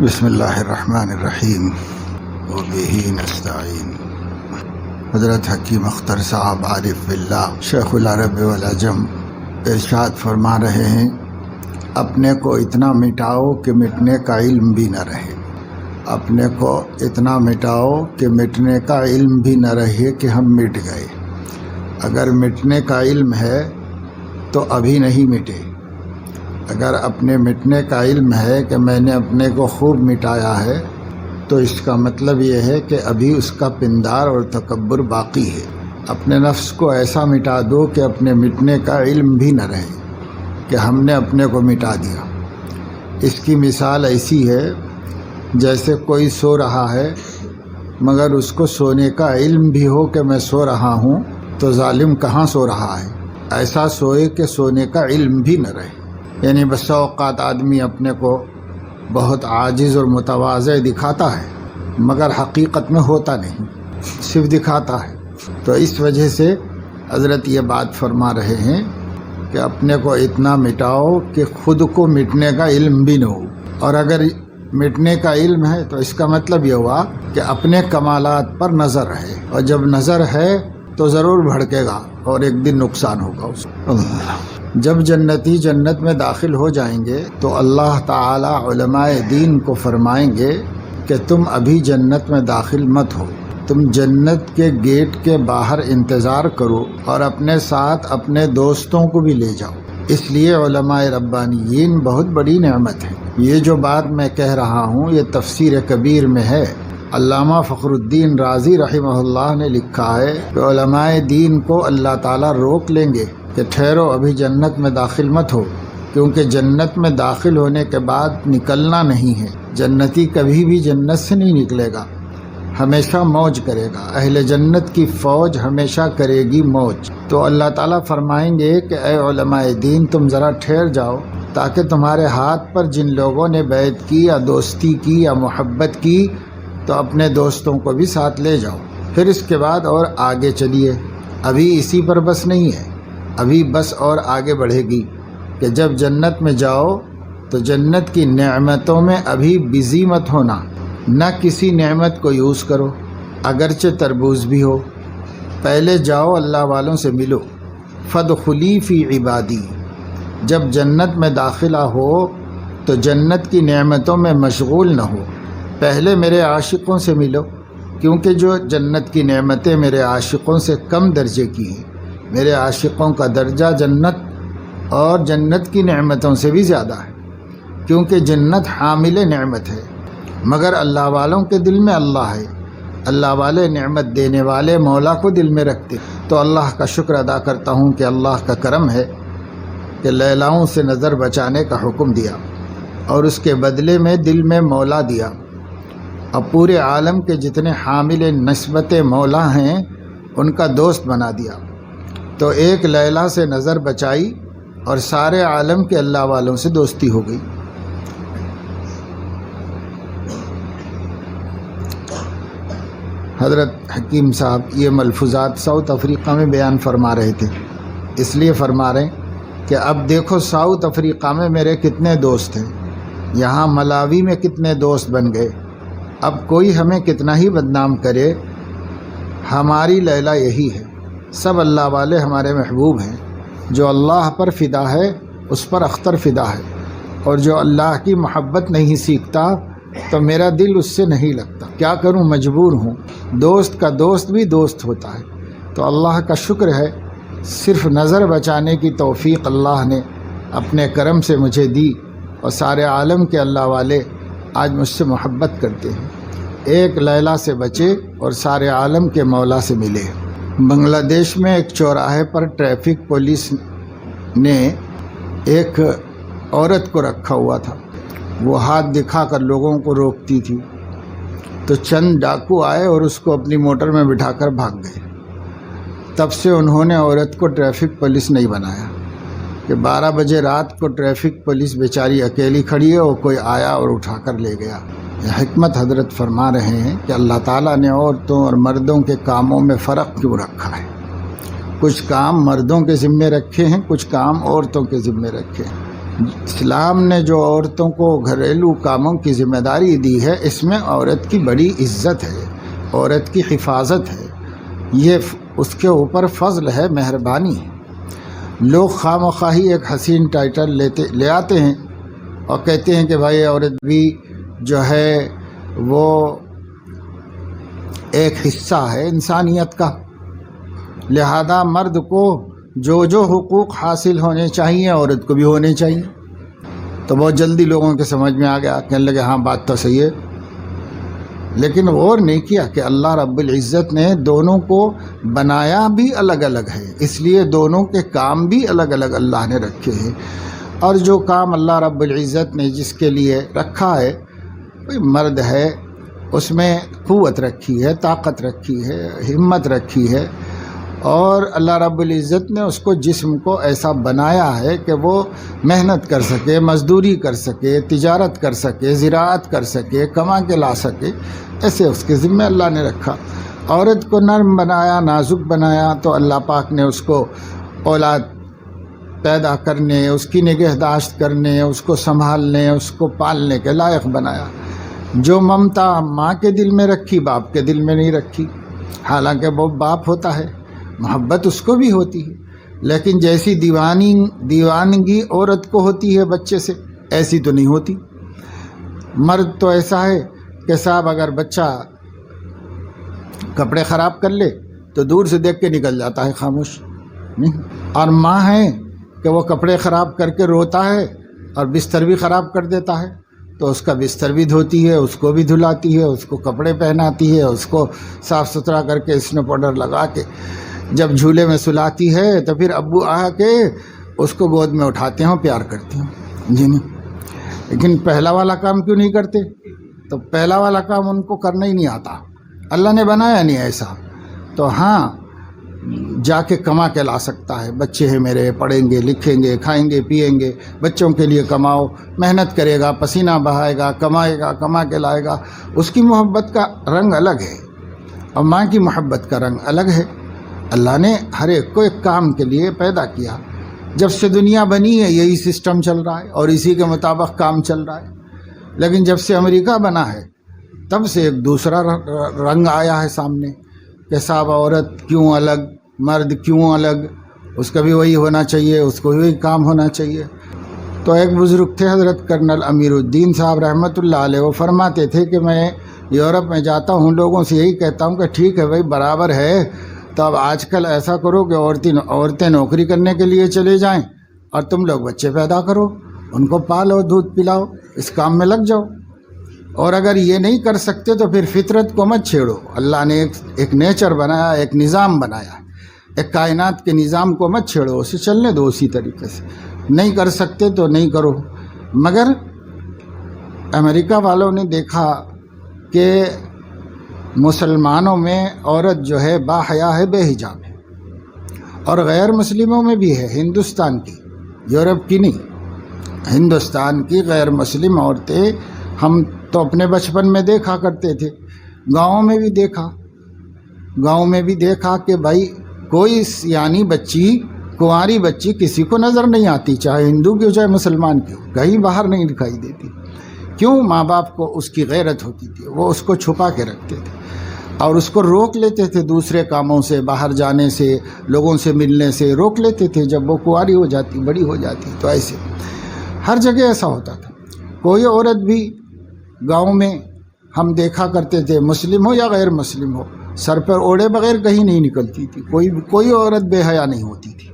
بسم اللہ الرحمن الرحیم وبہ نستعین۔ حضرت حکیم اختر صاحب عارف باللہ شیخ العرب والعجم ارشاد فرما رہے ہیں، اپنے کو اتنا مٹاؤ کہ مٹنے کا علم بھی نہ رہے۔ اپنے کو اتنا مٹاؤ کہ مٹنے کا علم بھی نہ رہے کہ ہم مٹ گئے۔ اگر مٹنے کا علم ہے تو ابھی نہیں مٹے۔ اگر اپنے مٹنے کا علم ہے کہ میں نے اپنے کو خوب مٹایا ہے تو اس کا مطلب یہ ہے کہ ابھی اس کا پندار اور تکبر باقی ہے۔ اپنے نفس کو ایسا مٹا دو کہ اپنے مٹنے کا علم بھی نہ رہے کہ ہم نے اپنے کو مٹا دیا۔ اس کی مثال ایسی ہے جیسے کوئی سو رہا ہے مگر اس کو سونے کا علم بھی ہو کہ میں سو رہا ہوں، تو ظالم کہاں سو رہا ہے؟ ایسا سوئے کہ سونے کا علم بھی نہ رہے۔ یعنی بس اوقات آدمی اپنے کو بہت عاجز اور متواضع دکھاتا ہے مگر حقیقت میں ہوتا نہیں، صرف دکھاتا ہے۔ تو اس وجہ سے حضرت یہ بات فرما رہے ہیں کہ اپنے کو اتنا مٹاؤ کہ خود کو مٹنے کا علم بھی نہ ہو۔ اور اگر مٹنے کا علم ہے تو اس کا مطلب یہ ہوا کہ اپنے کمالات پر نظر رہے، اور جب نظر ہے تو ضرور بھڑکے گا اور ایک دن نقصان ہوگا اس کو۔ جب جنتی جنت میں داخل ہو جائیں گے تو اللہ تعالی علماء دین کو فرمائیں گے کہ تم ابھی جنت میں داخل مت ہو، تم جنت کے گیٹ کے باہر انتظار کرو اور اپنے ساتھ اپنے دوستوں کو بھی لے جاؤ۔ اس لیے علماء ربانیین بہت بڑی نعمت ہے۔ یہ جو بات میں کہہ رہا ہوں یہ تفسیر کبیر میں ہے۔ علامہ فخر الدین رازی رحمہ اللہ نے لکھا ہے کہ علماء دین کو اللہ تعالیٰ روک لیں گے کہ ٹھہرو ابھی جنت میں داخل مت ہو، کیونکہ جنت میں داخل ہونے کے بعد نکلنا نہیں ہے۔ جنتی کبھی بھی جنت سے نہیں نکلے گا، ہمیشہ موج کرے گا۔ اہل جنت کی فوج ہمیشہ کرے گی موج۔ تو اللہ تعالیٰ فرمائیں گے کہ اے علماء دین تم ذرا ٹھہر جاؤ، تاکہ تمہارے ہاتھ پر جن لوگوں نے بیعت کی یا دوستی کی یا محبت کی تو اپنے دوستوں کو بھی ساتھ لے جاؤ۔ پھر اس کے بعد اور آگے چلیے۔ ابھی اسی پر بس نہیں ہے، ابھی بس اور آگے بڑھے گی کہ جب جنت میں جاؤ تو جنت کی نعمتوں میں ابھی بزی مت ہونا، نہ کسی نعمت کو یوز کرو اگرچہ تربوز بھی ہو۔ پہلے جاؤ اللہ والوں سے ملو، فادخلی فی عبادی۔ جب جنت میں داخلہ ہو تو جنت کی نعمتوں میں مشغول نہ ہو، پہلے میرے عاشقوں سے ملو، کیونکہ جو جنت کی نعمتیں میرے عاشقوں سے کم درجے کی ہیں۔ میرے عاشقوں کا درجہ جنت اور جنت کی نعمتوں سے بھی زیادہ ہے، کیونکہ جنت حامل نعمت ہے، مگر اللہ والوں کے دل میں اللہ ہے۔ اللہ والے نعمت دینے والے مولا کو دل میں رکھتے۔ تو اللہ کا شکر ادا کرتا ہوں کہ اللہ کا کرم ہے کہ لیلاؤں سے نظر بچانے کا حکم دیا اور اس کے بدلے میں دل میں مولا دیا، اور پورے عالم کے جتنے حامل نسبت مولا ہیں ان کا دوست بنا دیا۔ تو ایک لیلا سے نظر بچائی اور سارے عالم کے اللہ والوں سے دوستی ہو گئی۔ حضرت حکیم صاحب یہ ملفوظات ساؤتھ افریقہ میں بیان فرما رہے تھے، اس لیے فرما رہے ہیں کہ اب دیکھو ساؤتھ افریقہ میں میرے کتنے دوست ہیں، یہاں ملاوی میں کتنے دوست بن گئے۔ اب کوئی ہمیں کتنا ہی بدنام کرے، ہماری لیلا یہی ہے۔ سب اللہ والے ہمارے محبوب ہیں۔ جو اللہ پر فدا ہے اس پر اختر فدا ہے، اور جو اللہ کی محبت نہیں سیکھتا تو میرا دل اس سے نہیں لگتا۔ کیا کروں، مجبور ہوں۔ دوست کا دوست بھی دوست ہوتا ہے۔ تو اللہ کا شکر ہے، صرف نظر بچانے کی توفیق اللہ نے اپنے کرم سے مجھے دی، اور سارے عالم کے اللہ والے آج مجھ سے محبت کرتے ہیں۔ ایک لیلا سے بچے اور سارے عالم کے مولا سے ملے۔ بنگلہ دیش میں ایک چوراہے پر ٹریفک پولیس نے ایک عورت کو رکھا ہوا تھا، وہ ہاتھ دکھا کر لوگوں کو روکتی تھی۔ تو چند ڈاکو آئے اور اس کو اپنی موٹر میں بٹھا کر بھاگ گئے۔ تب سے انہوں نے عورت کو ٹریفک پولیس نہیں بنایا کہ 12 بجے رات کو ٹریفک پولیس بیچاری اکیلی کھڑی ہے اور کوئی آیا اور اٹھا کر لے گیا۔ یہ حکمت حضرت فرما رہے ہیں کہ اللہ تعالیٰ نے عورتوں اور مردوں کے کاموں میں فرق کیوں رکھا ہے۔ کچھ کام مردوں کے ذمے رکھے ہیں، کچھ کام عورتوں کے ذمے رکھے ہیں۔ اسلام نے جو عورتوں کو گھریلو کاموں کی ذمہ داری دی ہے، اس میں عورت کی بڑی عزت ہے، عورت کی حفاظت ہے، یہ اس کے اوپر فضل ہے، مہربانی ہے۔ لوگ خواہ مخواہی ایک حسین ٹائٹل لے آتے ہیں اور کہتے ہیں کہ بھائی عورت بھی جو ہے وہ ایک حصہ ہے انسانیت کا، لہذا مرد کو جو حقوق حاصل ہونے چاہیے عورت کو بھی ہونے چاہیے۔ تو بہت جلدی لوگوں کے سمجھ میں آ گیا، کہنے لگے ہاں بات تو صحیح ہے، لیکن غور نہیں کیا کہ اللہ رب العزت نے دونوں کو بنایا بھی الگ الگ ہے، اس لیے دونوں کے کام بھی الگ الگ اللہ نے رکھے ہیں، اور جو کام اللہ رب العزت نے جس کے لیے رکھا ہے، کوئی مرد ہے اس میں قوت رکھی ہے، طاقت رکھی ہے، ہمت رکھی ہے، اور اللہ رب العزت نے اس کو جسم کو ایسا بنایا ہے کہ وہ محنت کر سکے، مزدوری کر سکے، تجارت کر سکے، زراعت کر سکے، کما کے لا سکے، ایسے اس کے ذمہ اللہ نے رکھا۔ عورت کو نرم بنایا، نازک بنایا، تو اللہ پاک نے اس کو اولاد پیدا کرنے، اس کی نگہداشت کرنے، اس کو سنبھالنے، اس کو پالنے کے لائق بنایا۔ جو ممتا ماں کے دل میں رکھی، باپ کے دل میں نہیں رکھی، حالانکہ وہ باپ ہوتا ہے، محبت اس کو بھی ہوتی ہے، لیکن جیسی دیوانگی عورت کو ہوتی ہے بچے سے، ایسی تو نہیں ہوتی۔ مرد تو ایسا ہے کہ صاحب اگر بچہ کپڑے خراب کر لے تو دور سے دیکھ کے نکل جاتا ہے خاموش، اور ماں ہے کہ وہ کپڑے خراب کر کے روتا ہے اور بستر بھی خراب کر دیتا ہے، تو اس کا بستر بھی دھوتی ہے، اس کو بھی دھلاتی ہے، اس کو کپڑے پہناتی ہے، اس کو صاف ستھرا کر کے اسنو پاؤڈر لگا کے جب جھولے میں سلاتی ہے تو پھر ابو آ کے اس کو گود میں اٹھاتے ہیں، پیار کرتے ہیں جی نہیں۔ لیکن پہلا والا کام کیوں نہیں کرتے؟ تو پہلا والا کام ان کو کرنا ہی نہیں آتا، اللہ نے بنایا نہیں ایسا۔ تو ہاں جا کے کما کے لا سکتا ہے، بچے ہیں میرے، پڑھیں گے، لکھیں گے، کھائیں گے، پیئیں گے، بچوں کے لیے کماؤ، محنت کرے گا، پسینہ بہائے گا، کمائے گا، کما کے لائے گا، اس کی محبت کا رنگ الگ ہے، اور ماں کی محبت کا رنگ الگ ہے۔ اللہ نے ہر ایک کو ایک کام کے لیے پیدا کیا، جب سے دنیا بنی ہے یہی سسٹم چل رہا ہے اور اسی کے مطابق کام چل رہا ہے، لیکن جب سے امریکہ بنا ہے تب سے ایک دوسرا رنگ آیا ہے سامنے کہ صاحب عورت کیوں الگ، مرد کیوں الگ، اس کا بھی وہی ہونا چاہیے، اس کو بھی وہی کام ہونا چاہیے۔ تو ایک بزرگ تھے حضرت کرنل امیر الدین صاحب رحمۃ اللہ علیہ، وہ فرماتے تھے کہ میں یورپ میں جاتا ہوں، لوگوں سے یہی کہتا ہوں کہ ٹھیک ہے بھائی برابر ہے، تو اب آج کل ایسا کرو کہ عورتیں نوکری کرنے کے لیے چلے جائیں اور تم لوگ بچے پیدا کرو، ان کو پالو، دودھ پلاؤ، اس کام میں لگ جاؤ۔ اور اگر یہ نہیں کر سکتے تو پھر فطرت کو مت چھیڑو، اللہ نے ایک نیچر بنایا، ایک نظام بنایا، ایک کائنات کے نظام کو مت چھیڑو، اسے چلنے دو اسی طریقے سے، نہیں کر سکتے تو نہیں کرو۔ مگر امریکہ والوں نے دیکھا کہ مسلمانوں میں عورت جو ہے با حیا ہے، بے حجاب ہے، اور غیر مسلموں میں بھی ہے، ہندوستان کی، یورپ کی نہیں، ہندوستان کی غیر مسلم عورتیں ہم تو اپنے بچپن میں دیکھا کرتے تھے، گاؤں میں بھی دیکھا کہ بھائی کوئی یعنی بچی، کنواری بچی کسی کو نظر نہیں آتی، چاہے ہندو کی ہو چاہے مسلمان کی ہو، کہیں باہر نہیں دکھائی دیتی۔ کیوں؟ ماں باپ کو اس کی غیرت ہوتی تھی، وہ اس کو چھپا کے رکھتے تھے اور اس کو روک لیتے تھے دوسرے کاموں سے، باہر جانے سے، لوگوں سے ملنے سے روک لیتے تھے جب وہ کنواری ہو جاتی، بڑی ہو جاتی۔ تو ایسے ہر جگہ ایسا ہوتا تھا، کوئی عورت بھی گاؤں میں ہم دیکھا کرتے تھے، مسلم ہو یا غیر مسلم ہو، سر پر اوڑھے بغیر کہیں نہیں نکلتی تھی، کوئی عورت بے حیا نہیں ہوتی تھی۔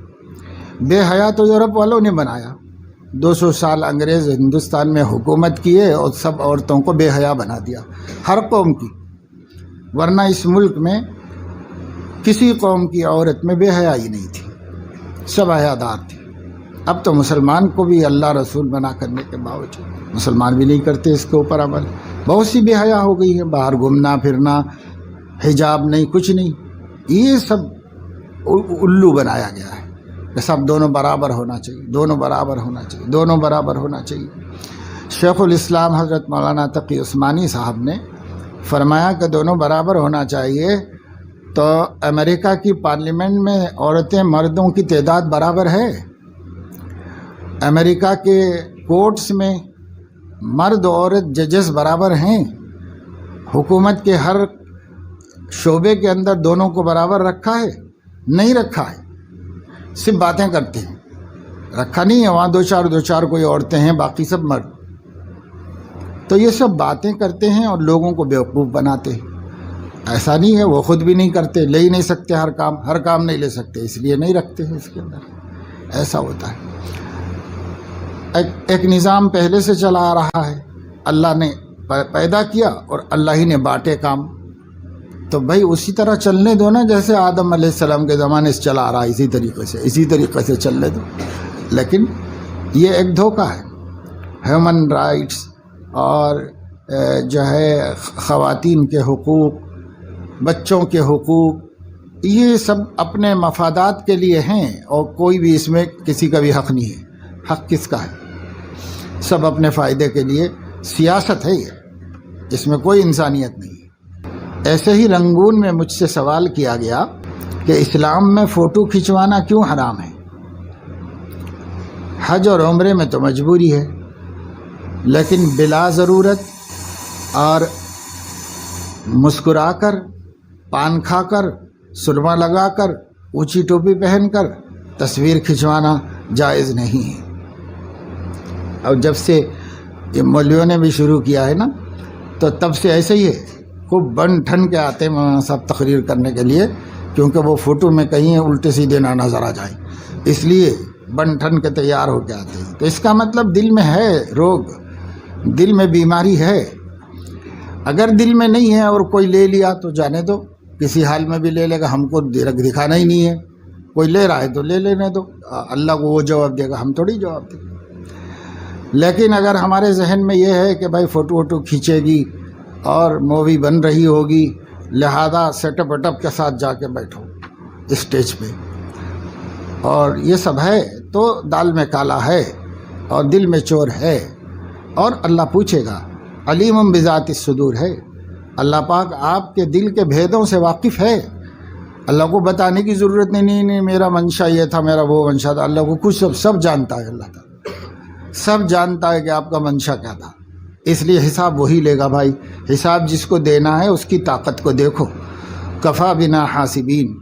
بے حیا تو یورپ والوں نے بنایا، 200 سال انگریز ہندوستان میں حکومت کیے اور سب عورتوں کو بے حیا بنا دیا، ہر قوم کی، ورنہ اس ملک میں کسی قوم کی عورت میں بے حیا ہی نہیں تھی، سب حیادار تھی۔ اب تو مسلمان کو بھی اللہ رسول بنا کرنے کے باوجود مسلمان بھی نہیں کرتے اس کے اوپر عمل، بہت سی بے حیا ہو گئی ہے، باہر گھومنا پھرنا، حجاب نہیں، کچھ نہیں، یہ سب الو بنایا گیا ہے کہ سب دونوں برابر ہونا چاہیے، دونوں برابر ہونا چاہیے، دونوں برابر ہونا چاہیے۔ شیخ الاسلام حضرت مولانا تقی عثمانی صاحب نے فرمایا کہ دونوں برابر ہونا چاہیے، تو امریکہ کی پارلیمنٹ میں عورتیں مردوں کی تعداد برابر ہے؟ امریکہ کے کورٹس میں مرد و عورت ججز برابر ہیں، حکومت کے ہر شعبے کے اندر دونوں کو برابر رکھا ہے؟ نہیں رکھا ہے، صرف باتیں کرتے ہیں، رکھا نہیں ہے۔ وہاں دو چار کوئی عورتیں ہیں، باقی سب مرد۔ تو یہ سب باتیں کرتے ہیں اور لوگوں کو بیوقوف بناتے ہیں۔ ایسا نہیں ہے، وہ خود بھی نہیں کرتے، لے ہی نہیں سکتے، ہر کام نہیں لے سکتے، اس لیے نہیں رکھتے ہیں اس کے اندر۔ ایسا ہوتا ہے۔ ایک نظام پہلے سے چلا آ رہا ہے، اللہ نے پیدا کیا اور اللہ ہی نے بانٹے کام، تو بھائی اسی طرح چلنے دو نا، جیسے آدم علیہ السلام کے زمانے سے چلا آ رہا ہے، اسی طریقے سے چلنے دو۔ لیکن یہ ایک دھوکہ ہے۔ ہیومن رائٹس اور جو ہے خواتین کے حقوق، بچوں کے حقوق، یہ سب اپنے مفادات کے لیے ہیں، اور کوئی بھی اس میں کسی کا بھی حق نہیں ہے۔ حق کس کا ہے؟ سب اپنے فائدے کے لیے، سیاست ہے یہ، اس میں کوئی انسانیت نہیں ہے۔ ایسے ہی رنگون میں مجھ سے سوال کیا گیا کہ اسلام میں فوٹو کھنچوانا کیوں حرام ہے؟ حج اور عمرے میں تو مجبوری ہے، لیکن بلا ضرورت اور مسکرا کر، پان کھا کر، سرما لگا کر، اونچی ٹوپی پہن کر تصویر کھنچوانا جائز نہیں ہے۔ اور جب سے یہ مولویوں نے بھی شروع کیا ہے نا، تو تب سے ایسے ہی ہے، خوب بن ٹھن کے آتے ہیں مولانا صاحب تقریر کرنے کے لیے، کیونکہ وہ فوٹو میں کہیں الٹے سیدھے نہ نظر آ جائیں، اس لیے بن ٹھن کے تیار ہو کے آتے ہیں۔ تو اس کا مطلب دل میں ہے روگ، دل میں بیماری ہے۔ اگر دل میں نہیں ہے اور کوئی لے لیا تو جانے دو، کسی حال میں بھی لے لے گا، ہم کو دکھانا ہی نہیں ہے۔ کوئی لے رہا ہے تو لے لینے دو، اللہ کو وہ جواب دے گا، ہم تھوڑی جواب دیں گے۔ لیکن اگر ہمارے ذہن میں یہ ہے کہ بھائی فوٹو ووٹو کھینچے گی اور مووی بن رہی ہوگی، لہذا سیٹ اپ ویٹ اپ کے ساتھ جا کے بیٹھو اسٹیج پہ، اور یہ سب ہے، تو دال میں کالا ہے اور دل میں چور ہے، اور اللہ پوچھے گا۔ علیم بذات الصدور ہے، اللہ پاک آپ کے دل کے بھیدوں سے واقف ہے۔ اللہ کو بتانے کی ضرورت نہیں میرا منشا یہ تھا، میرا وہ منشا تھا، اللہ کو کچھ سب جانتا ہے، اللہ تعالیٰ سب جانتا ہے کہ آپ کا منشا کیا تھا، اس لیے حساب وہی لے گا۔ بھائی حساب جس کو دینا ہے اس کی طاقت کو دیکھو، کفا بنا حاسبین،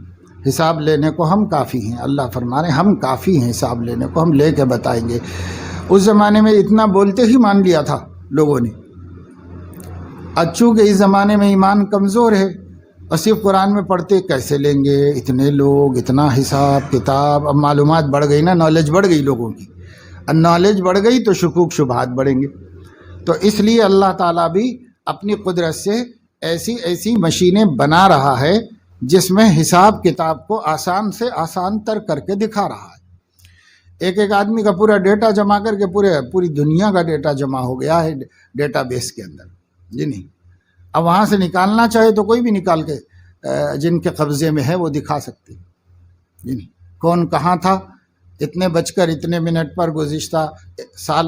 حساب لینے کو ہم کافی ہیں۔ اللہ فرما رہے ہیں ہم کافی ہیں حساب لینے کو، ہم لے کے بتائیں گے۔ اس زمانے میں اتنا بولتے ہی مان لیا تھا لوگوں نے، چونکہ اس زمانے میں ایمان کمزور ہے اور صرف قرآن میں پڑھتے کیسے لیں گے، اتنے لوگ، اتنا حساب کتاب۔ اب معلومات بڑھ گئی نا، نالج بڑھ گئی لوگوں کی، اور نالج بڑھ گئی تو شکوک شبہات بڑھیں گے۔ تو اس لیے اللہ تعالیٰ بھی اپنی قدرت سے ایسی مشینیں بنا رہا ہے جس میں حساب کتاب کو آسان سے آسان تر کر کے دکھا رہا ہے۔ ایک آدمی کا پورا ڈیٹا جمع کر کے پوری دنیا کا ڈیٹا جمع ہو گیا ہے ڈیٹا بیس کے اندر، جی نہیں۔ اب وہاں سے نکالنا چاہے تو کوئی بھی نکال کے جن کے قبضے میں ہے وہ دکھا سکتے، جی نہیں۔ کون کہاں تھا اتنے بج کر اتنے منٹ پر گزشتہ سال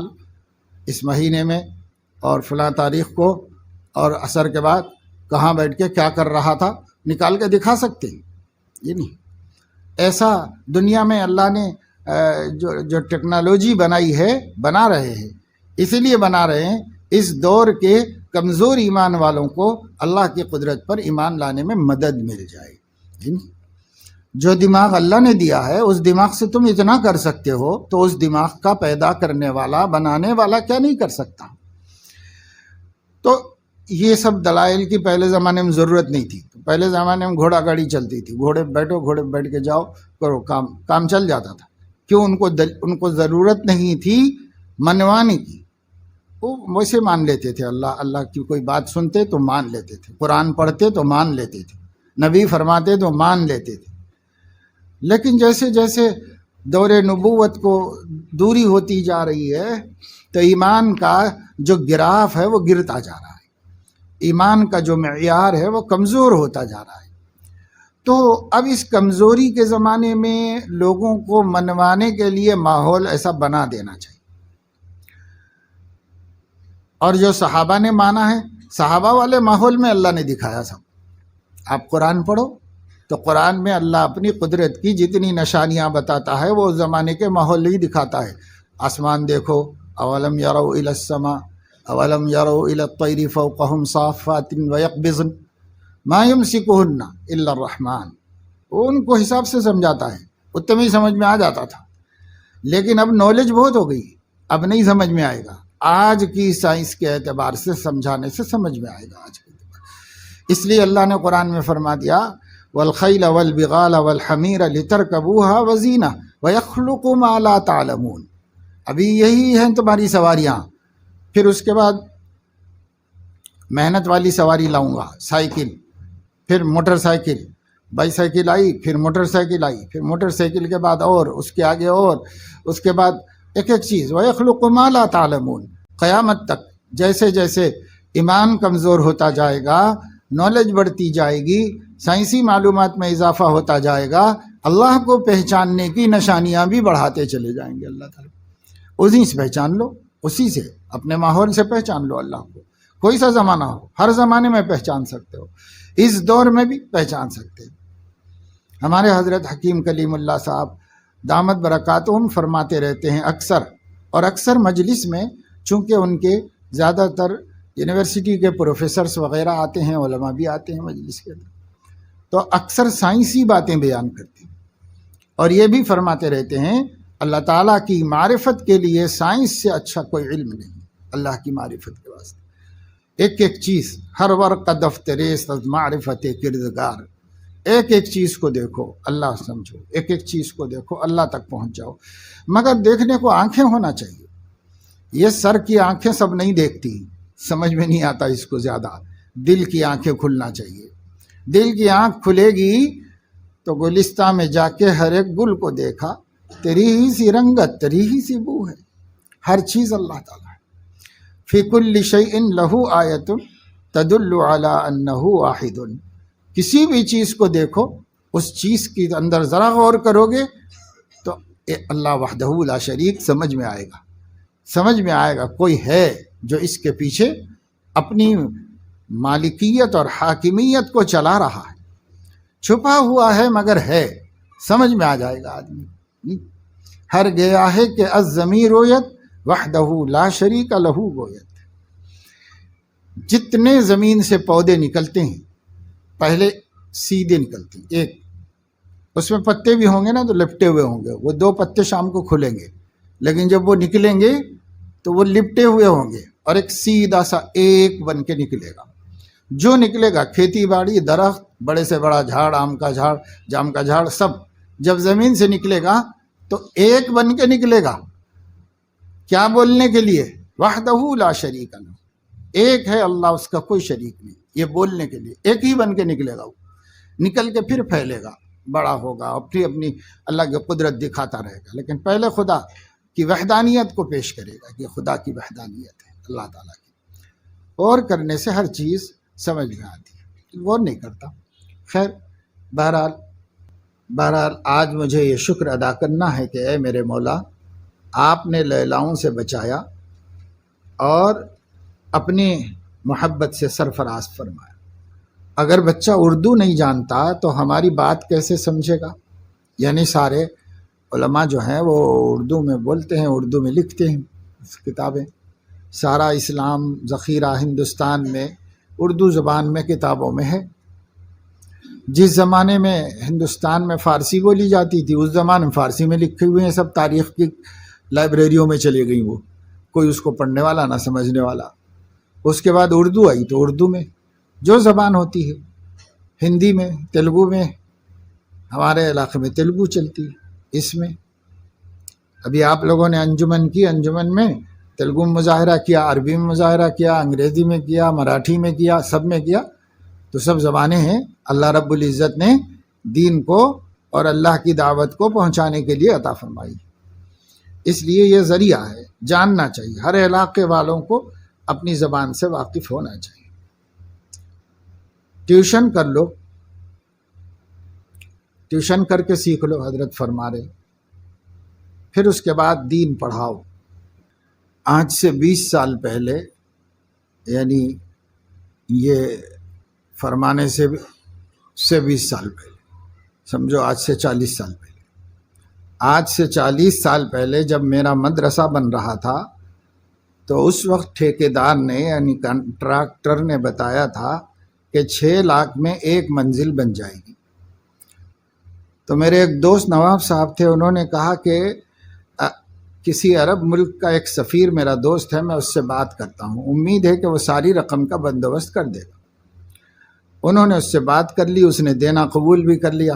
اس مہینے میں اور فلاں تاریخ کو اور عصر کے بعد کہاں بیٹھ کے کیا کر رہا تھا، نکال کے دکھا سکتے ہیں، یہ نہیں۔ ایسا دنیا میں اللہ نے جو ٹیکنالوجی بنائی ہے، بنا رہے ہیں، اسی لیے بنا رہے ہیں اس دور کے کمزور ایمان والوں کو اللہ کی قدرت پر ایمان لانے میں مدد مل جائے۔ جو دماغ اللہ نے دیا ہے اس دماغ سے تم اتنا کر سکتے ہو، تو اس دماغ کا پیدا کرنے والا، بنانے والا کیا نہیں کر سکتا؟ تو یہ سب دلائل کی پہلے زمانے میں ضرورت نہیں تھی۔ پہلے زمانے میں گھوڑا گاڑی چلتی تھی، گھوڑے بیٹھ کے جاؤ کرو، کام چل جاتا تھا۔ کیوں؟ ان کو ضرورت نہیں تھی منوانے کی، وہ ویسے مان لیتے تھے۔ اللہ کی کوئی بات سنتے تو مان لیتے تھے، قرآن پڑھتے تو مان لیتے تھے، نبی فرماتے تو مان لیتے تھے۔ لیکن جیسے جیسے دور نبوت کو دوری ہوتی جا رہی ہے تو ایمان کا جو گراف ہے وہ گرتا جا رہا ہے، ایمان کا جو معیار ہے وہ کمزور ہوتا جا رہا ہے۔ تو اب اس کمزوری کے زمانے میں لوگوں کو منوانے کے لیے ماحول ایسا بنا دینا چاہیے۔ اور جو صحابہ نے مانا ہے، صحابہ والے ماحول میں اللہ نے دکھایا سب۔ آپ قرآن پڑھو تو قرآن میں اللہ اپنی قدرت کی جتنی نشانیاں بتاتا ہے وہ اس زمانے کے ماحول ہی دکھاتا ہے۔ آسمان دیکھو، اولم یروا الی السماء اولم یروا الی الطیر فوقہم صافات ویقبضن ما یمسکہن الا الرحمن. وہ ان کو حساب سے سمجھاتا ہے، اتنے میں ہی سمجھ میں آ جاتا تھا، لیکن اب نالج بہت ہو گئی، اب نہیں سمجھ میں آئے گا. آج کی سائنس کے اعتبار سے سمجھانے سے سمجھ میں آئے گا آج کے اعتبار. اس لیے اللہ نے قرآن میں فرما دیا والخیل والبغال والحمیر لترکبوها وزینہ ویخلق ما لا تعلمون. ابھی یہی ہیں تمہاری سواریاں، پھر اس کے بعد محنت والی سواری لاؤں گا، سائیکل، پھر موٹر سائیکل، بائی سائیکل آئی، پھر موٹر سائیکل آئی، پھر موٹر سائیکل کے بعد اور اس کے آگے اور اس کے بعد ایک ایک چیز. وَيَخْلُقُ مَا لَا تَعْلَمُونَ. قیامت تک جیسے جیسے ایمان کمزور ہوتا جائے گا، نالج بڑھتی جائے گی، سائنسی معلومات میں اضافہ ہوتا جائے گا، اللہ کو پہچاننے کی نشانیاں بھی بڑھاتے چلے جائیں گے. اللہ تعالیٰ اسی سے پہچان لو، اسی سے اپنے ماحول سے پہچان لو اللہ کو. کوئی سا زمانہ ہو، ہر زمانے میں پہچان سکتے ہو، اس دور میں بھی پہچان سکتے ہو. ہمارے حضرت حکیم کلیم اللہ صاحب دامت برکاتہم فرماتے رہتے ہیں اکثر مجلس میں، چونکہ ان کے زیادہ تر یونیورسٹی کے پروفیسرز وغیرہ آتے ہیں، علماء بھی آتے ہیں مجلس کے اندر، تو اکثر سائنسی باتیں بیان کرتے ہیں، اور یہ بھی فرماتے رہتے ہیں اللہ تعالیٰ کی معرفت کے لیے سائنس سے اچھا کوئی علم نہیں. اللہ کی معرفت کے واسطے ایک ایک چیز، ہر ورق دفتریست از معرفت کردگار. ایک ایک چیز کو دیکھو، اللہ سمجھو، ایک ایک چیز کو دیکھو، اللہ تک پہنچ جاؤ. مگر دیکھنے کو آنکھیں ہونا چاہیے. یہ سر کی آنکھیں سب نہیں دیکھتی، سمجھ میں نہیں آتا اس کو زیادہ. دل کی آنکھیں کھلنا چاہیے. دل کی آنکھ کھلے گی تو گلستہ میں جا کے ہر ایک گل کو دیکھا، تیری ہی سی رنگت، تیری ہی سی بو ہے. ہر چیز اللہ تعالیٰ ہے. فی کل شیء لہ آیۃ تدل علی انہ واحد. کسی بھی چیز کو دیکھو، اس چیز کے اندر ذرا غور کرو گے تو اللہ وحدہ لا شریک سمجھ میں آئے گا. سمجھ میں آئے گا کوئی ہے جو اس کے پیچھے اپنی مالکیت اور حاکمیت کو چلا رہا ہے. چھپا ہوا ہے مگر ہے، سمجھ میں آ جائے گا آدمی. ہر گیا ہے کہ الضمیر رویت وحدہ لا شریک لہ گویت. جتنے زمین سے پودے نکلتے ہیں پہلے سیدھے نکلتے ہیں، ایک اس میں پتے بھی ہوں گے نا تو لپٹے ہوئے ہوں گے، وہ 2 پتے شام کو کھلیں گے، لیکن جب وہ نکلیں گے تو وہ لپٹے ہوئے ہوں گے اور ایک سیدھا سا ایک بن کے نکلے گا. جو نکلے گا کھیتی باڑی، درخت، بڑے سے بڑا جھاڑ، آم کا جھاڑ، جام کا جھاڑ، سب جب زمین سے نکلے گا تو ایک بن کے نکلے گا. کیا بولنے کے لیے؟ وحدہ لا شریک لہ. ایک ہے اللہ، اس کا کوئی شریک نہیں. یہ بولنے کے لیے ایک ہی بن کے نکلے گا. وہ نکل کے پھر پھیلے گا، بڑا ہوگا اور پھر اپنی اللہ کی قدرت دکھاتا رہے گا. لیکن پہلے خدا کی وحدانیت کو پیش کرے گا کہ خدا کی وحدانیت ہے اللہ تعالیٰ کی. اور کرنے سے ہر چیز سمجھ میں آتی ہے، غور نہیں کرتا. خیر، بہرحال آج مجھے یہ شکر ادا کرنا ہے کہ اے میرے مولا، آپ نے لیلاؤں سے بچایا اور اپنی محبت سے سرفراز فرمایا. اگر بچہ اردو نہیں جانتا تو ہماری بات کیسے سمجھے گا؟ یعنی سارے علماء جو ہیں وہ اردو میں بولتے ہیں، اردو میں لکھتے ہیں کتابیں. سارا اسلام ذخیرہ ہندوستان میں اردو زبان میں کتابوں میں ہے. جس زمانے میں ہندوستان میں فارسی بولی جاتی تھی اس زمانے میں فارسی میں لکھے ہوئے ہیں سب. تاریخ کی لائبریریوں میں چلی گئیں، وہ کوئی اس کو پڑھنے والا نہ سمجھنے والا. اس کے بعد اردو آئی تو اردو میں جو زبان ہوتی ہے، ہندی میں، تیلگو میں، ہمارے علاقے میں تیلگو چلتی ہے. اس میں ابھی آپ لوگوں نے انجمن کی، انجمن میں تیلگو میں مظاہرہ کیا، عربی میں مظاہرہ کیا، انگریزی میں کیا، مراٹھی میں کیا، سب میں کیا. تو سب زبانیں ہیں، اللہ رب العزت نے دین کو اور اللہ کی دعوت کو پہنچانے کے لیے عطا فرمائی. اس لیے یہ ذریعہ ہے، جاننا چاہیے. ہر علاقے والوں کو اپنی زبان سے واقف ہونا چاہیے. ٹیوشن کر لو، ٹیوشن کر کے سیکھ لو، حضرت فرما رہے. پھر اس کے بعد دین پڑھاؤ. آج سے 20 سال پہلے، یعنی یہ فرمانے سے 20 سال پہلے، سمجھو آج سے 40 سال پہلے، آج سے 40 سال پہلے جب میرا مدرسہ بن رہا تھا تو اس وقت ٹھیکیدار نے یعنی کنٹراکٹر نے بتایا تھا کہ 6 لاکھ میں 1 منزل بن جائے گی۔ تو میرے ایک دوست نواب صاحب تھے، انہوں نے کہا کہ کسی عرب ملک کا ایک سفیر میرا دوست ہے، میں اس سے بات کرتا ہوں، امید ہے کہ وہ ساری رقم کا بندوبست کر دے گا۔ انہوں نے اس سے بات کر لی، اس نے دینا قبول بھی کر لیا۔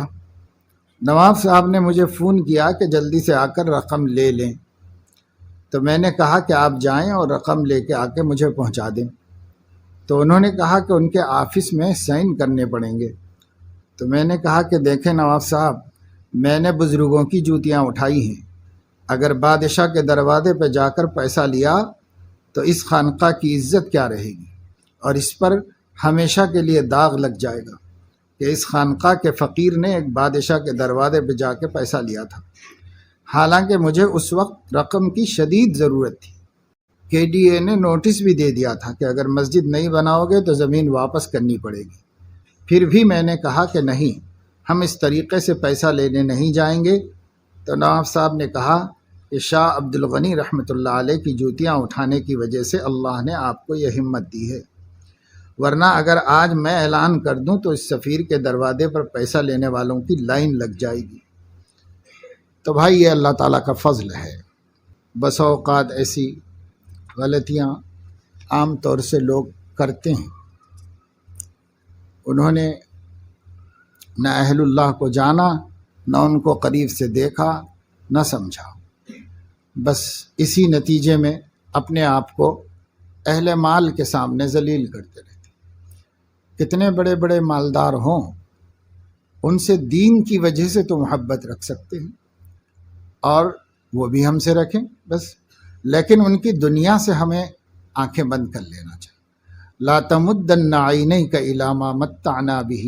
نواب صاحب نے مجھے فون کیا کہ جلدی سے آ کر رقم لے لیں، تو میں نے کہا کہ آپ جائیں اور رقم لے کے آ کے مجھے پہنچا دیں۔ تو انہوں نے کہا کہ ان کے آفس میں سائن کرنے پڑیں گے۔ تو میں نے کہا کہ دیکھیں نواب صاحب، میں نے بزرگوں کی جوتیاں اٹھائی ہیں، اگر بادشاہ کے دروازے پہ جا کر پیسہ لیا تو اس خانقاہ کی عزت کیا رہے گی، اور اس پر ہمیشہ کے لیے داغ لگ جائے گا کہ اس خانقاہ کے فقیر نے ایک بادشاہ کے دروازے پہ جا کے پیسہ لیا تھا، حالانکہ مجھے اس وقت رقم کی شدید ضرورت تھی۔ KDA نے نوٹس بھی دے دیا تھا کہ اگر مسجد نہیں بناؤ گے تو زمین واپس کرنی پڑے گی۔ پھر بھی میں نے کہا کہ نہیں، ہم اس طریقے سے پیسہ لینے نہیں جائیں گے۔ تو نواب صاحب نے کہا کہ شاہ عبد الغنی رحمۃ اللہ علیہ کی جوتیاں اٹھانے کی وجہ سے اللہ نے آپ کو یہ ہمت دی ہے، ورنہ اگر آج میں اعلان کر دوں تو اس سفیر کے دروازے پر پیسہ لینے والوں کی لائن لگ جائے گی۔ تو بھائی یہ اللہ تعالیٰ کا فضل ہے۔ بس اوقات ایسی غلطیاں عام طور سے لوگ کرتے ہیں، انہوں نے نہ اہل اللہ کو جانا، نہ ان کو قریب سے دیکھا، نہ سمجھا، بس اسی نتیجے میں اپنے آپ کو اہل مال کے سامنے ذلیل کرتے رہتے۔ کتنے بڑے بڑے مالدار ہوں، ان سے دین کی وجہ سے تو محبت رکھ سکتے ہیں اور وہ بھی ہم سے رکھیں بس، لیکن ان کی دنیا سے ہمیں آنکھیں بند کر لینا چاہیے۔ لا تمدن عینیک الی ما متعنا بہ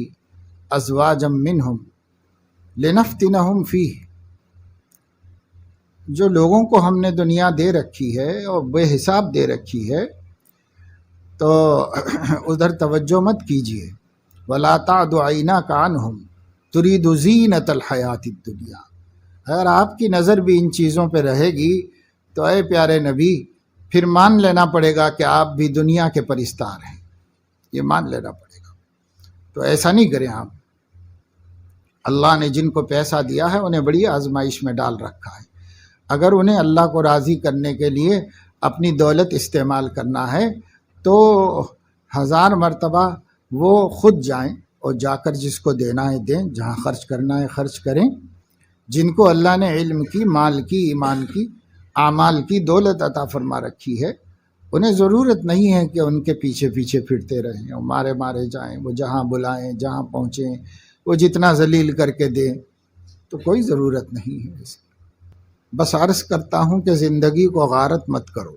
ازواجا منہم لنفتنہم فیہ۔ جو لوگوں کو ہم نے دنیا دے رکھی ہے اور بے حساب دے رکھی ہے تو ادھر توجہ مت کیجیے۔ ولا تعد عیناک عنہم ترید زینۃ الحیات الدنیا۔ اگر آپ کی نظر بھی ان چیزوں پہ رہے گی تو اے پیارے نبی پھر مان لینا پڑے گا کہ آپ بھی دنیا کے پرستار ہیں، یہ مان لینا پڑے گا۔ تو ایسا نہیں کریں آپ۔ اللہ نے جن کو پیسہ دیا ہے انہیں بڑی آزمائش میں ڈال رکھا ہے، اگر انہیں اللہ کو راضی کرنے کے لیے اپنی دولت استعمال کرنا ہے تو 1000 مرتبہ وہ خود جائیں اور جا کر جس کو دینا ہے دیں، جہاں خرچ کرنا ہے خرچ کریں۔ جن کو اللہ نے علم کی، مال کی، ایمان کی، اعمال کی دولت عطا فرما رکھی ہے، انہیں ضرورت نہیں ہے کہ ان کے پیچھے پیچھے پھرتے رہیں اور مارے مارے جائیں، وہ جہاں بلائیں جہاں پہنچیں وہ جتنا ذلیل کر کے دیں، تو کوئی ضرورت نہیں ہے اس کی۔ بس عرض کرتا ہوں کہ زندگی کو غارت مت کرو،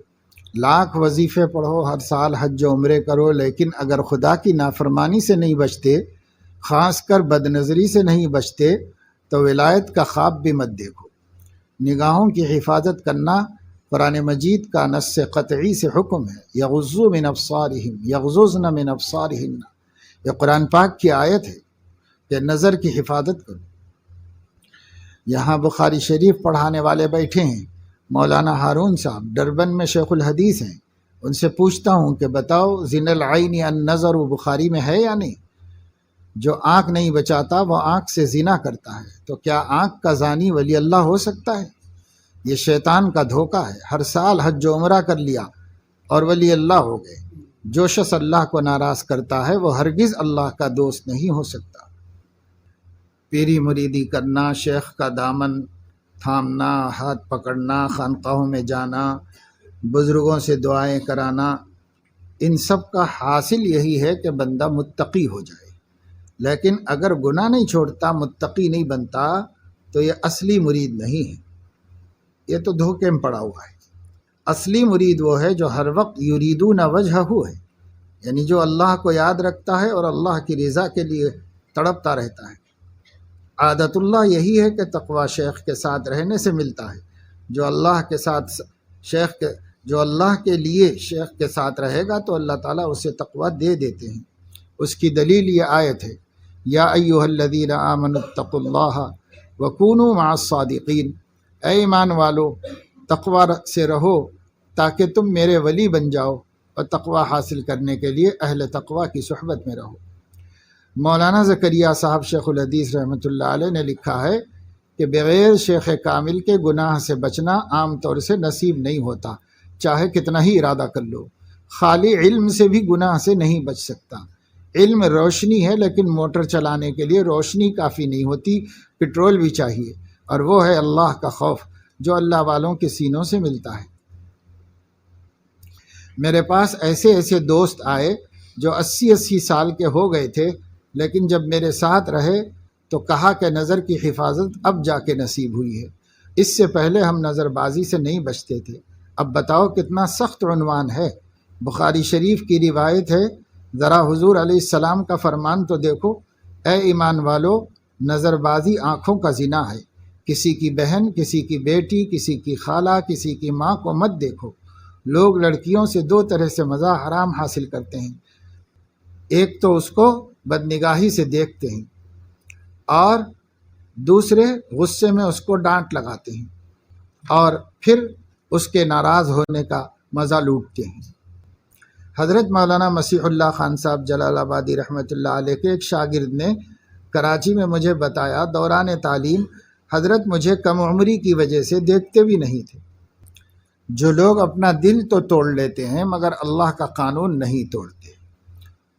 لاکھ وظیفے پڑھو، ہر سال حج و عمرے کرو، لیکن اگر خدا کی نافرمانی سے نہیں بچتے، خاص کر بد نظری سے نہیں بچتے، تو ولایت کا خواب بھی مت دیکھو۔ نگاہوں کی حفاظت کرنا قرآن مجید کا نص قطعی سے حکم ہے، یغضوا من ابصارہم یغضضن من ابصارہن، یہ قرآن پاک کی آیت ہے کہ نظر کی حفاظت کرو۔ یہاں بخاری شریف پڑھانے والے بیٹھے ہیں، مولانا ہارون صاحب ڈربن میں شیخ الحدیث ہیں، ان سے پوچھتا ہوں کہ بتاؤ زن العین النظر بخاری میں ہے یا نہیں؟ جو آنکھ نہیں بچاتا وہ آنکھ سے زنا کرتا ہے، تو کیا آنکھ کا زانی ولی اللہ ہو سکتا ہے؟ یہ شیطان کا دھوکہ ہے۔ ہر سال حج و عمرہ کر لیا اور ولی اللہ ہو گئے۔ جو شخص اللہ کو ناراض کرتا ہے وہ ہرگز اللہ کا دوست نہیں ہو سکتا۔ پیری مریدی کرنا، شیخ کا دامن تھامنا، ہاتھ پکڑنا، خانقاہوں میں جانا، بزرگوں سے دعائیں کرانا، ان سب کا حاصل یہی ہے کہ بندہ متقی ہو جائے۔ لیکن اگر گناہ نہیں چھوڑتا، متقی نہیں بنتا، تو یہ اصلی مرید نہیں ہے، یہ تو دھوکے میں پڑا ہوا ہے۔ اصلی مرید وہ ہے جو ہر وقت یریدون وجہہ ہے، یعنی جو اللہ کو یاد رکھتا ہے اور اللہ کی رضا کے لیے تڑپتا رہتا ہے۔ عادت اللہ یہی ہے کہ تقوی شیخ کے ساتھ رہنے سے ملتا ہے۔ جو اللہ کے ساتھ جو اللہ کے لیے شیخ کے ساتھ رہے گا تو اللہ تعالیٰ اسے تقوی دے دیتے ہیں۔ اس کی دلیل یہ آیت ہے، یا ایھا الذین آمنوا اتقوا اللہ وکونوا مع الصادقین۔ اے ایمان والو تقوی سے رہو تاکہ تم میرے ولی بن جاؤ، اور تقوی حاصل کرنے کے لیے اہل تقوی کی صحبت میں رہو۔ مولانا زکریا صاحب شیخ الحدیث رحمۃ اللہ علیہ نے لکھا ہے کہ بغیر شیخ کامل کے گناہ سے بچنا عام طور سے نصیب نہیں ہوتا، چاہے کتنا ہی ارادہ کر لو۔ خالی علم سے بھی گناہ سے نہیں بچ سکتا۔ علم روشنی ہے، لیکن موٹر چلانے کے لیے روشنی کافی نہیں ہوتی، پٹرول بھی چاہیے، اور وہ ہے اللہ کا خوف جو اللہ والوں کے سینوں سے ملتا ہے۔ میرے پاس ایسے ایسے دوست آئے جو 80 سال کے ہو گئے تھے، لیکن جب میرے ساتھ رہے تو کہا کہ نظر کی حفاظت اب جا کے نصیب ہوئی ہے، اس سے پہلے ہم نظر بازی سے نہیں بچتے تھے۔ اب بتاؤ کتنا سخت عنوان ہے۔ بخاری شریف کی روایت ہے، ذرا حضور علیہ السلام کا فرمان تو دیکھو، اے ایمان والو نظر بازی آنکھوں کا زنا ہے، کسی کی بہن، کسی کی بیٹی، کسی کی خالہ، کسی کی ماں کو مت دیکھو۔ لوگ لڑکیوں سے 2 طرح سے مزہ حرام حاصل کرتے ہیں، ایک تو اس کو بدنگاہی سے دیکھتے ہیں، اور دوسرے غصے میں اس کو ڈانٹ لگاتے ہیں، اور پھر اس کے ناراض ہونے کا مزہ لوٹتے ہیں۔ حضرت مولانا مسیح اللہ خان صاحب جلال آبادی رحمۃ اللہ علیہ کے ایک شاگرد نے کراچی میں مجھے بتایا، دوران تعلیم حضرت مجھے کم عمری کی وجہ سے دیکھتے بھی نہیں تھے۔ جو لوگ اپنا دل تو توڑ لیتے ہیں مگر اللہ کا قانون نہیں توڑتے،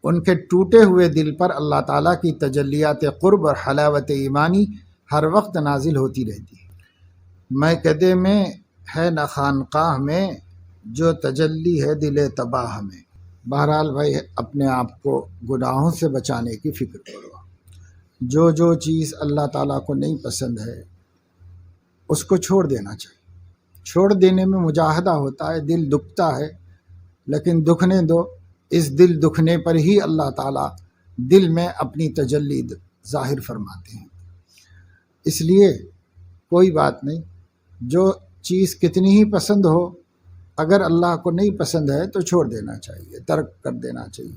ان کے ٹوٹے ہوئے دل پر اللہ تعالیٰ کی تجلیات قرب اور حلاوت ایمانی ہر وقت نازل ہوتی رہتی ہے۔ میں کدے میں ہے نہ خانقاہ میں، جو تجلی ہے دل تباہ میں۔ بہرحال بھائی اپنے آپ کو گناہوں سے بچانے کی فکر کرو۔ جو چیز اللہ تعالیٰ کو نہیں پسند ہے اس کو چھوڑ دینا چاہیے۔ چھوڑ دینے میں مجاہدہ ہوتا ہے، دل دکھتا ہے، لیکن دکھنے دو۔ اس دل دکھنے پر ہی اللہ تعالیٰ دل میں اپنی تجلی ظاہر فرماتے ہیں۔ اس لیے کوئی بات نہیں، جو چیز کتنی ہی پسند ہو، اگر اللہ کو نہیں پسند ہے تو چھوڑ دینا چاہیے، ترک کر دینا چاہیے۔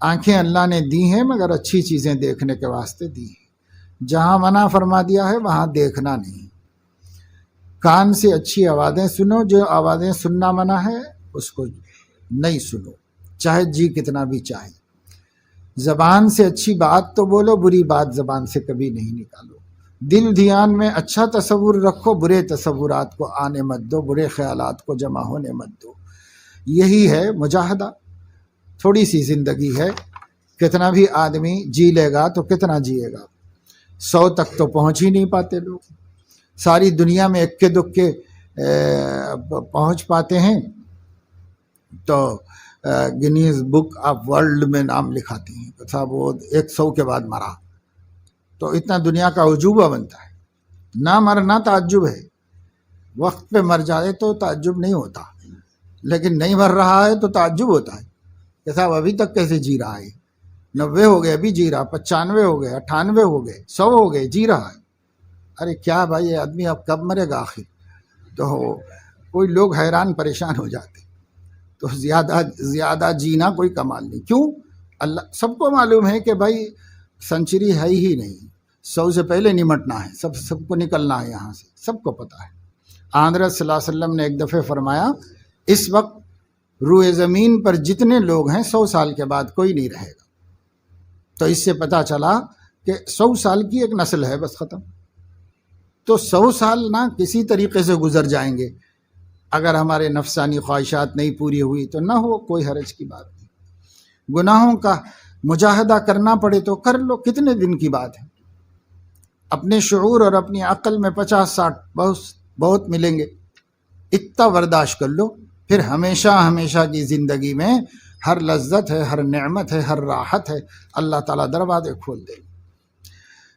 آنکھیں اللہ نے دی ہیں مگر اچھی چیزیں دیکھنے کے واسطے دی ہیں۔ جہاں منع فرما دیا ہے وہاں دیکھنا نہیں۔ کان سے اچھی آوازیں سنو، جو آوازیں سننا منع ہے اس کو نہیں سنو، چاہے جی کتنا بھی چاہے۔ زبان سے اچھی بات تو بولو، بری بات زبان سے کبھی نہیں نکالو۔ دل دھیان میں اچھا تصور رکھو، برے تصورات کو آنے مت دو، برے خیالات کو جمع ہونے مت دو۔ یہی ہے مجاہدہ۔ تھوڑی سی زندگی ہے، کتنا بھی آدمی جی لے گا تو کتنا جیے گا؟ 100 تک تو پہنچ ہی نہیں پاتے لوگ۔ ساری دنیا میں اکے دکے پہنچ پاتے ہیں تو گنیز بک آف ورلڈ میں نام لکھاتے ہیں کہ صاحب وہ 100 کے بعد مرا، تو اتنا دنیا کا عجوبہ بنتا ہے۔ نہ مرنا تعجب ہے، وقت پہ مر جائے تو تعجب نہیں ہوتا، لیکن نہیں مر رہا ہے تو تعجب ہوتا ہے کہ صاحب ابھی تک کیسے جی رہا ہے۔ 90 ہو گئے ابھی جی رہا، 95 ہو گئے، 98 ہو گئے، 100 ہو گئے، جی رہا ہے۔ ارے کیا بھائی یہ آدمی اب کب مرے گا آخر؟ تو کوئی لوگ حیران پریشان ہو جاتے۔ تو زیادہ جینا کوئی کمال نہیں۔ کیوں؟ اللہ سب کو معلوم ہے کہ بھائی سنچری ہے ہی نہیں، 100 سے پہلے نمٹنا ہے، سب کو نکلنا ہے یہاں سے، سب کو پتہ ہے۔ حضرت صلی اللہ علیہ وسلم نے ایک دفعہ فرمایا، اس وقت روئے زمین پر جتنے لوگ ہیں 100 سال کے بعد کوئی نہیں رہے گا۔ تو اس سے پتہ چلا کہ 100 سال کی ایک نسل ہے، بس ختم۔ تو 100 سال نہ کسی طریقے سے گزر جائیں گے، اگر ہمارے نفسانی خواہشات نہیں پوری ہوئی تو نہ ہو، کوئی حرج کی بات نہیں۔ گناہوں کا مجاہدہ کرنا پڑے تو کر لو، کتنے دن کی بات ہے۔ اپنے شعور اور اپنی عقل میں 50-60 بہت ملیں گے، اتنا برداشت کر لو، پھر ہمیشہ کی زندگی میں ہر لذت ہے، ہر نعمت ہے، ہر راحت ہے، اللہ تعالیٰ دروازے کھول دے۔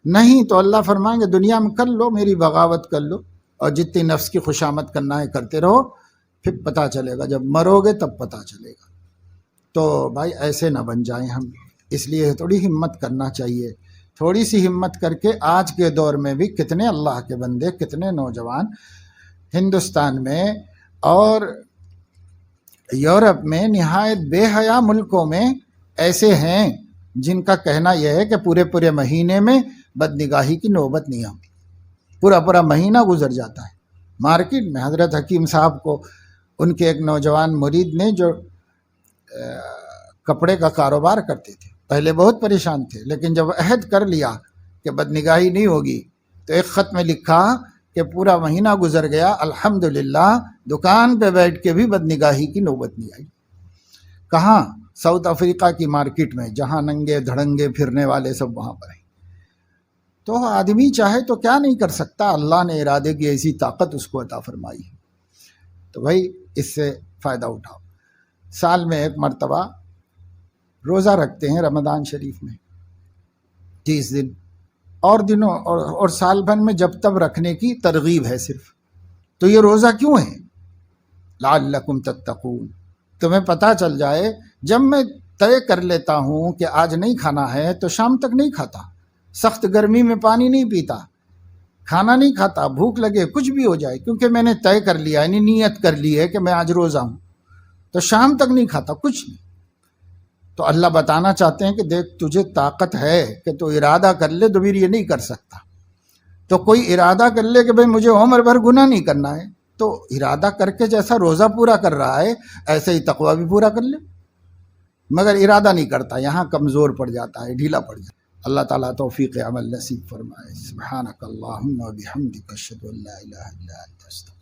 نہیں تو اللہ فرمائیں گے دنیا میں کر لو، میری بغاوت کر لو، اور جتنی نفس کی خوشامد کرنا ہے کرتے رہو، پھر پتہ چلے گا، جب مرو گے تب پتہ چلے گا۔ تو بھائی ایسے نہ بن جائیں ہم، اس لیے تھوڑی ہمت کرنا چاہیے۔ تھوڑی سی ہمت کر کے آج کے دور میں بھی کتنے اللہ کے بندے، کتنے نوجوان ہندوستان میں اور یورپ میں، نہایت بے حیا ملکوں میں ایسے ہیں جن کا کہنا یہ ہے کہ پورے مہینے میں بدنگاہی کی نوبت نہیں آتی، پورا مہینہ گزر جاتا ہے، مارکیٹ میں حضرت حکیم صاحب کو ان کے ایک نوجوان مرید نے جو کپڑے کا کاروبار کرتے تھے، پہلے بہت پریشان تھے، لیکن جب عہد کر لیا کہ بدنگاہی نہیں ہوگی تو ایک خط میں لکھا کہ پورا مہینہ گزر گیا، الحمدللہ دکان پہ بیٹھ کے بھی بدنگاہی کی نوبت نہیں آئی۔ کہاں؟ ساؤتھ افریقہ کی مارکیٹ میں، جہاں ننگے دھڑنگے پھرنے والے سب وہاں پر ہیں۔ تو آدمی چاہے تو کیا نہیں کر سکتا، اللہ نے ارادے کی ایسی طاقت اس کو عطا فرمائی ہے۔ تو بھائی اس سے فائدہ اٹھاؤ۔ سال میں ایک مرتبہ روزہ رکھتے ہیں رمضان شریف میں 30 دن، اور دنوں اور سال بھر میں جب تب رکھنے کی ترغیب ہے صرف۔ تو یہ روزہ کیوں ہے؟ لعلکم تتقون، تمہیں پتہ چل جائے جب میں طے کر لیتا ہوں کہ آج نہیں کھانا ہے تو شام تک نہیں کھاتا، سخت گرمی میں پانی نہیں پیتا، کھانا نہیں کھاتا، بھوک لگے کچھ بھی ہو جائے، کیونکہ میں نے طے کر لیا، یعنی نیت کر لی ہے کہ میں آج روزہ ہوں، تو شام تک نہیں کھاتا کچھ نہیں۔ تو اللہ بتانا چاہتے ہیں کہ دیکھ تجھے طاقت ہے کہ تو ارادہ کر لے، تو پھر یہ نہیں کر سکتا۔ تو کوئی ارادہ کر لے کہ بھئی مجھے عمر بھر گناہ نہیں کرنا ہے، تو ارادہ کر کے جیسا روزہ پورا کر رہا ہے ایسے ہی تقویٰ بھی پورا کر لے، مگر ارادہ نہیں کرتا، یہاں کمزور پڑ جاتا ہے، ڈھیلا پڑ جاتا ہے۔ اللہ تعالیٰ توفیق عمل نصیب فرمائے۔ سبحانک اللہم و بحمدک اشہد ان لا الہ الا انت استغفرک۔